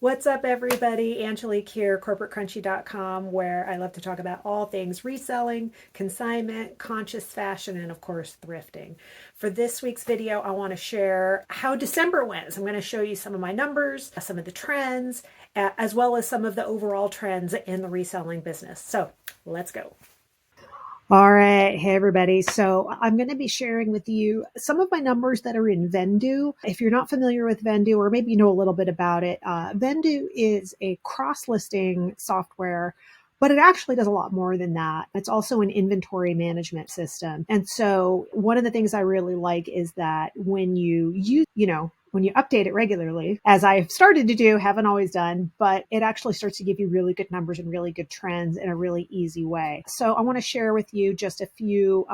What's up, everybody? Angelique here, corporatecrunchy.com, where I love to talk about all things reselling, consignment, conscious fashion, and of course, thrifting. For this week's video, I want to share how December went. So I'm going to show you some of my numbers, some of the trends, as well as some of the overall trends in the reselling business. So let's go. All right. Hey, everybody. So I'm going to be sharing with you some of my numbers that are in Vendoo. If you're not familiar with Vendoo, or maybe you know a little bit about it, Vendoo is a cross-listing software, but it actually does a lot more than that. It's also an inventory management system. And so one of the things I really like is that when you use, when you update it regularly, as I've started to do, haven't always done, but it actually starts to give you really good numbers and really good trends in a really easy way. So I want to share with you just a few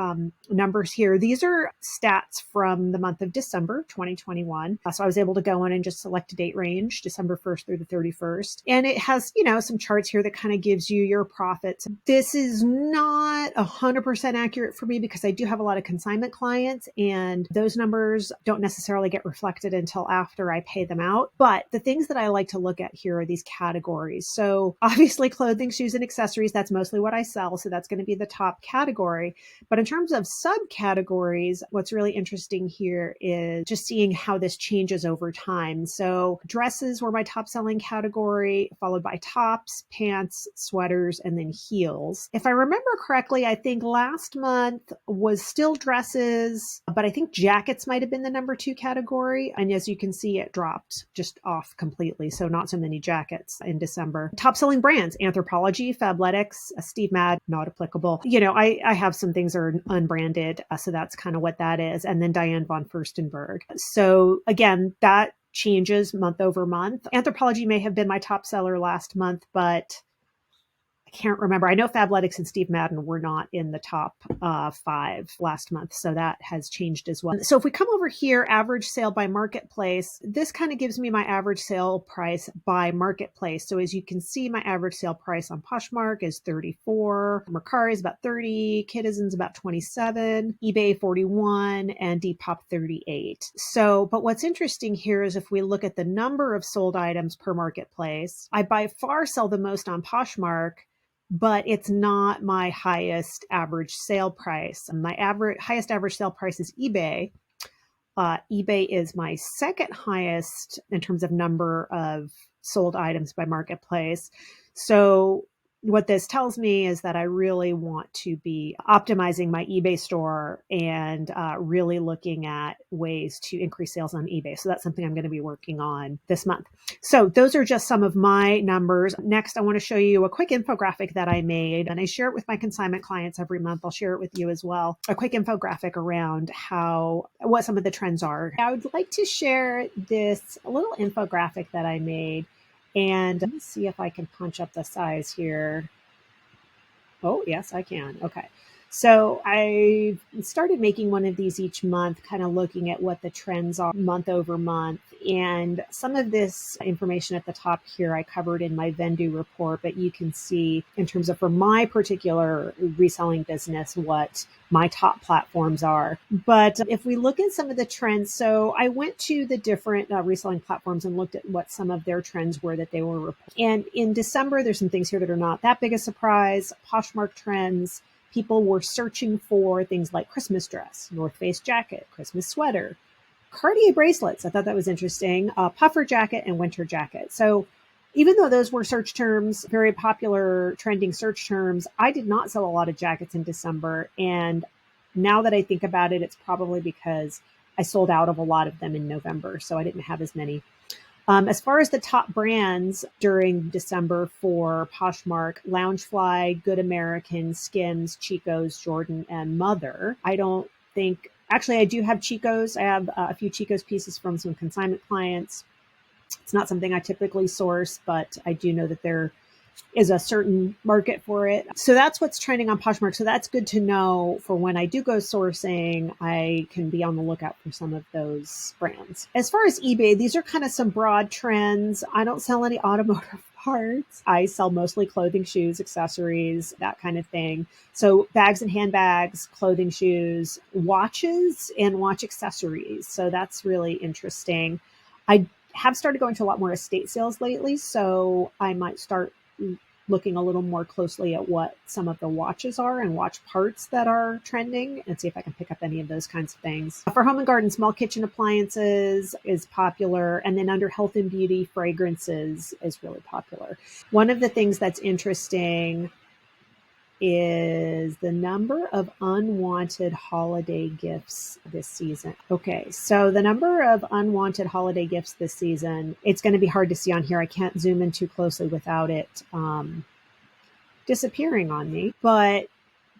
numbers here. These are stats from the month of December 2021. So I was able to go in and just select a date range, December 1st through the 31st. And it has, some charts here that kind of gives you your profits. This is not 100% accurate for me because I do have a lot of consignment clients and those numbers don't necessarily get reflected until after I pay them out. But the things that I like to look at here are these categories. So obviously clothing, shoes, and accessories, that's mostly what I sell. So that's going to be the top category. But in terms of subcategories, what's really interesting here is just seeing how this changes over time. So dresses were my top selling category, followed by tops, pants, sweaters, and then heels. If I remember correctly, I think last month was still dresses, but I think jackets might have been the number 2 category. And as you can see, it dropped just off completely. So not so many jackets in December. Top selling brands, Anthropologie, Fabletics, Steve Madden, not applicable. I have some things that are unbranded. So that's kind of what that is. And then Diane von Furstenberg. So again, that changes month over month. Anthropologie may have been my top seller last month, but I can't remember. I know Fabletics and Steve Madden were not in the top 5 last month, so that has changed as well. So if we come over here, average sale by marketplace, this kind of gives me my average sale price by marketplace. So as you can see, my average sale price on Poshmark is 34, Mercari is about 30, Citizen's about 27, eBay 41, and Depop 38. So, but what's interesting here is if we look at the number of sold items per marketplace, I by far sell the most on Poshmark, but it's not my highest average sale price. My highest average sale price is eBay. eBay is my second highest in terms of number of sold items by marketplace. So what this tells me is that I really want to be optimizing my eBay store and really looking at ways to increase sales on eBay. So that's something I'm going to be working on this month. So those are just some of my numbers. Next, I want to show you a quick infographic that I made, and I share it with my consignment clients every month. I'll share it with you as well. A quick infographic around what some of the trends are. I would like to share this little infographic that I made. And let me see if I can punch up the size here. Oh, yes, I can. Okay. So I started making one of these each month, kind of looking at what the trends are month over month. And some of this information at the top here I covered in my Vendoo report, but you can see in terms of for my particular reselling business, what my top platforms are. But if we look at some of the trends, so I went to the different reselling platforms and looked at what some of their trends were that they were reporting. And in December, there's some things here that are not that big a surprise. Poshmark Trends, people were searching for things like Christmas dress, North Face jacket, Christmas sweater, Cartier bracelets. I thought that was interesting. Puffer jacket and winter jacket. So even though those were search terms, very popular trending search terms, I did not sell a lot of jackets in December. And now that I think about it, it's probably because I sold out of a lot of them in November. So I didn't have as many. As far as the top brands during December for Poshmark, Loungefly, Good American, Skims, Chico's, Jordan, and Mother. I do have Chico's. I have a few Chico's pieces from some consignment clients. It's not something I typically source, but I do know that there is a certain market for it. So that's what's trending on Poshmark. So that's good to know for when I do go sourcing, I can be on the lookout for some of those brands. As far as eBay, these are kind of some broad trends. I don't sell any automotive parts. I sell mostly clothing, shoes, accessories, that kind of thing. So bags and handbags, clothing, shoes, watches, and watch accessories. So that's really interesting. I have started going to a lot more estate sales lately, so I might start looking a little more closely at what some of the watches are and watch parts that are trending and see if I can pick up any of those kinds of things. For home and garden, small kitchen appliances is popular. And then under health and beauty, fragrances is really popular. One of the things that's interesting is the number of unwanted holiday gifts this season. Okay, so the number of unwanted holiday gifts this season, it's going to be hard to see on here. I can't zoom in too closely without it disappearing on me, but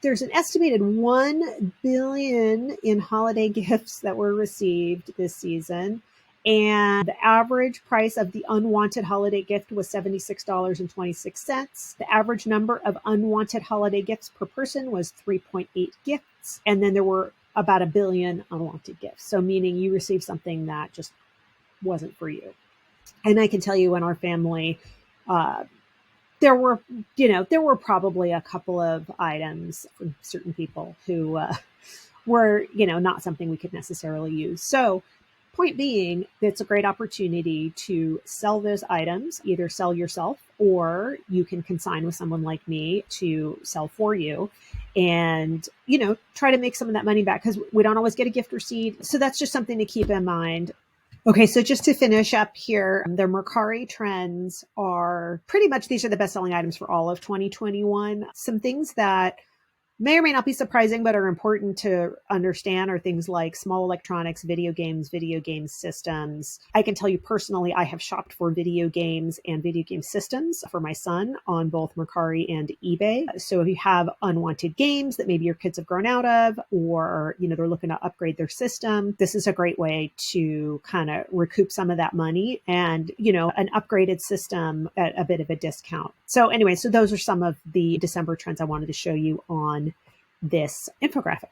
there's an estimated 1 billion in holiday gifts that were received this season. And the average price of the unwanted holiday gift was $76.26. The average number of unwanted holiday gifts per person was 3.8 gifts. And then there were about 1 billion unwanted gifts. So meaning you received something that just wasn't for you. And I can tell you in our family, there were probably a couple of items from certain people who were, not something we could necessarily use. So point being, it's a great opportunity to sell those items, either sell yourself or you can consign with someone like me to sell for you and, try to make some of that money back because we don't always get a gift receipt. So that's just something to keep in mind. Okay, so just to finish up here, the Mercari Trends are pretty much, these are the best-selling items for all of 2021. Some things that may or may not be surprising, but are important to understand are things like small electronics, video game systems. I can tell you personally, I have shopped for video games and video game systems for my son on both Mercari and eBay. So if you have unwanted games that maybe your kids have grown out of, or, they're looking to upgrade their system, this is a great way to kind of recoup some of that money and, an upgraded system at a bit of a discount. So anyway, so those are some of the December trends I wanted to show you on this infographic.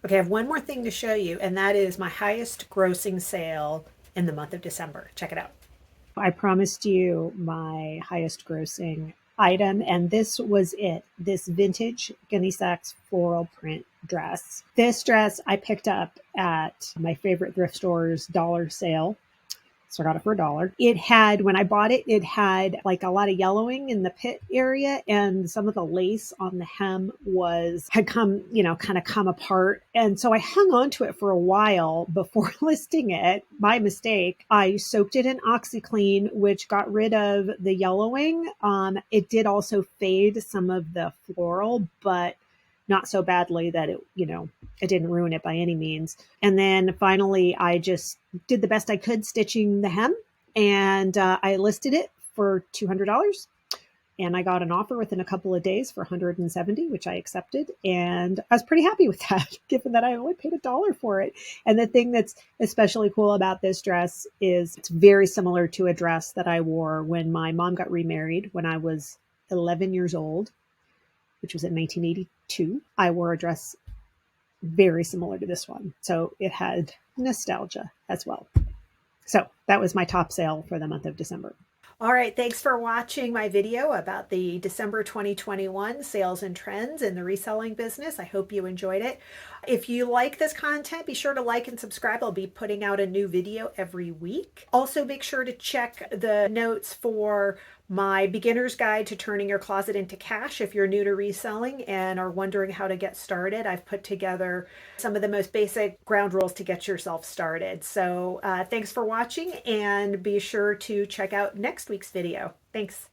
Okay, I have one more thing to show you, and that is my highest grossing sale in the month of December. Check it out. I promised you my highest grossing item, and this was it. This vintage Gunny Sacks floral print dress. This dress I picked up at my favorite thrift store's dollar sale. So I got it for $1. It had, when I bought it, it had like a lot of yellowing in the pit area, and some of the lace on the hem had come, kind of come apart. And so I hung on to it for a while before listing it. By mistake, I soaked it in OxyClean, which got rid of the yellowing. It did also fade some of the floral, but not so badly that it didn't ruin it by any means. And then finally, I just did the best I could stitching the hem, and I listed it for $200. And I got an offer within a couple of days for $170, which I accepted. And I was pretty happy with that, given that I only paid $1 for it. And the thing that's especially cool about this dress is it's very similar to a dress that I wore when my mom got remarried when I was 11 years old, which was in 1982. I wore a dress very similar to this one. So it had nostalgia as well. So that was my top sale for the month of December. All right, thanks for watching my video about the December 2021 sales and trends in the reselling business. I hope you enjoyed it. If you like this content, be sure to like and subscribe. I'll be putting out a new video every week. Also, make sure to check the notes for my beginner's guide to turning your closet into cash if you're new to reselling and are wondering how to get started. I've put together some of the most basic ground rules to get yourself started. So thanks for watching, and be sure to check out next week's video. Thanks.